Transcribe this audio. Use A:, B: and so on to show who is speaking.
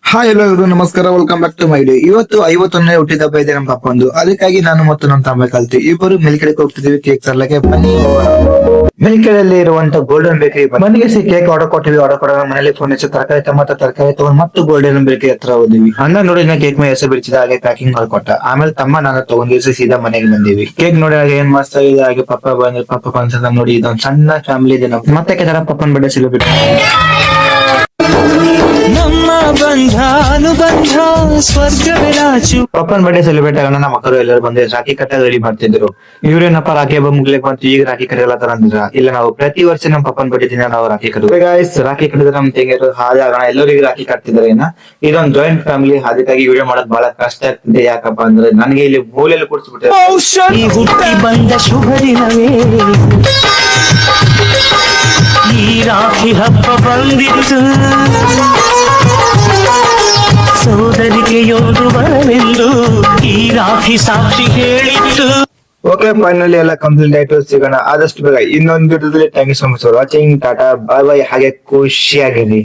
A: Hi ಎಲ್ಲೋ ಇವರು ನಮಸ್ಕಾರ, welcome back to my day. ಇವತ್ತು 51ನೇ ಹುಟ್ಟಿದಬ್ಬ ಇದೆ ನಮ್ಮ ಪಪ್ಪಂದು. ಅದಕ್ಕಾಗಿ ನಾನು ಮತ್ತು ನಮ್ಮ ತಮ್ಮ ಕಲ್ತು ಇಬ್ಬರು ಮೆಲ್ಕೆಡೆಗೆ ಹೋಗ್ತಿದೀವಿ ಕೇಕ್ ತರ್ಲಕ್ಕೆ. ಬನ್ನಿ. ಮೆಲ್ಕೆಡೆಯಲ್ಲಿ ಇರುವಂತ ಗೋಲ್ಡನ್ ಬೇಕರಿ ಮನೆಗೆ ಕೇಕ್ ಆರ್ಡರ್ ಕೊಟ್ಟಿವಿ. ಆರ್ಡರ್ ಕೊಡೋಣ ಮನೇಲಿ ಫೋನ್ ಹಚ್ಚಿ ತರಕಾರಿ ಟೊಮಾಟೊ ತರಕಾರಿ ತಗೊಂಡು ಮತ್ತು ಗೋಲ್ಡನ್ ಬೇಕರಿ ಹತ್ರ ಹೋದಿವಿ. ಅಣ್ಣ ನೋಡಿ ನಾ ಕೇಕ್ ಮೇಲೆ ಹೆಸರು ಬಿಡಿಸಿದ, ಹಾಗೆ ಪ್ಯಾಕಿಂಗ್ ಮಾಡ್ಕೊಟ್ಟ. ಆಮೇಲೆ ತಮ್ಮ ನಾನು ತಗೊಂಡಿಸಿ ಸೀದಾ ಮನೆಗೆ ಬಂದಿವಿ. ಕೇಕ್ ನೋಡಿ ಹಾಗೆ ಏನ್ ಮಸ್ತ್ ಆಗಿದೆ. ಹಾಗೆ ಪಪ್ಪ ಬಂದ್ರೆ ಪಪ್ಪ ಕಾಣಿಸ್ತದ ನೋಡಿ. ಇದೊಂದು ಸಣ್ಣ ಫ್ಯಾಮಿಲಿ ಇದೆ ನಮ್ದು. ಮತ್ತೆ ತರ ಪಪ್ಪನ್ ಬರ್ಡೇ ಸೆಲೆಬ್ರೇಟ್
B: ನಮ್ಮ ಬಂಧ ಅನುಬಂಧ ಸ್ವರ್ಗವಿರಾಜು.
A: ಪಪ್ಪನ್ ಬರ್ಡೇ ಸೆಲೆಬ್ರೇಟ್ ಆಗೋಣ. ನಮ್ಮ ಮಕ್ಕಳು ಎಲ್ಲರೂ ಬಂದು ರಾಖಿ ಕಟ್ಟ ರೆಡಿ ಮಾಡ್ತಿದ್ರು. ಇವ್ರೇನಪ್ಪ ರಾಖಿ ಹಬ್ಬ ಮುಗ್ಲಿಕ್ ಬಂತು, ಈಗ ರಾಖಿ ಕಟ್ಟಲ್ಲ ತರ ಅಂದ್ರ. ಇಲ್ಲ, ನಾವು ಪ್ರತಿ ವರ್ಷ ನಮ್ಮ ಪಪ್ಪನ್ ಬರ್ಡೇ ದಿನ ನಾವು ರಾಖಿ ಕಟ್ಟುದು. ರಾಖಿ ಕಟ್ಟಿದ್ರೆ ನಮ್ ತಂಗಿಯರು ಹಾಗೆ ಆಗೋಣ, ಎಲ್ಲರಿಗೂ ರಾಖಿ ಕಟ್ತಿದ್ರೆ. ಇದೊಂದು ಜಾಯಿಂಟ್ ಫ್ಯಾಮಿಲಿ, ಅದಕ್ಕಾಗಿ ವಿಡಿಯೋ ಮಾಡೋದು ಬಹಳ ಕಷ್ಟ ಆಗ್ತಿದೆ. ಯಾಕಪ್ಪ ಅಂದ್ರೆ ನನಗೆ ಇಲ್ಲಿ ಮೂಲೆಯಲ್ಲಿ ಕೂಡಿಸ್ಬಿಟ್ಟೆ.
B: ಈ ಹುಟ್ಟಿ ಬಂದ ಶುಭ ದಿನವೇ ಈ ರಾಖಿ ಹಬ್ಬ ಬಂದಿತ್ತು. ಸೋದರಿಕೆಯೊಂದು ಬರಲೆಂದು ಈ ರಾಖಿ ಸಾಕ್ಷಿ ಹೇಳಿತ್ತು.
A: ಓಕೆ, ಫೈನಲಿ ಎಲ್ಲ ಕಂಪ್ಲೀಟ್ ಆಯ್ತು. ಸಿಗೋಣ ಆದಷ್ಟು ಬೇಗ ಇನ್ನೊಂದು ವಿಡಿಯೋದಲ್ಲಿ. Thank you so much for watching. ಟಾಟಾ, ಬಾಯ್ ಬಾಯ್. ಹಾಗೆ ಖುಷಿಯಾಗಿರಿ.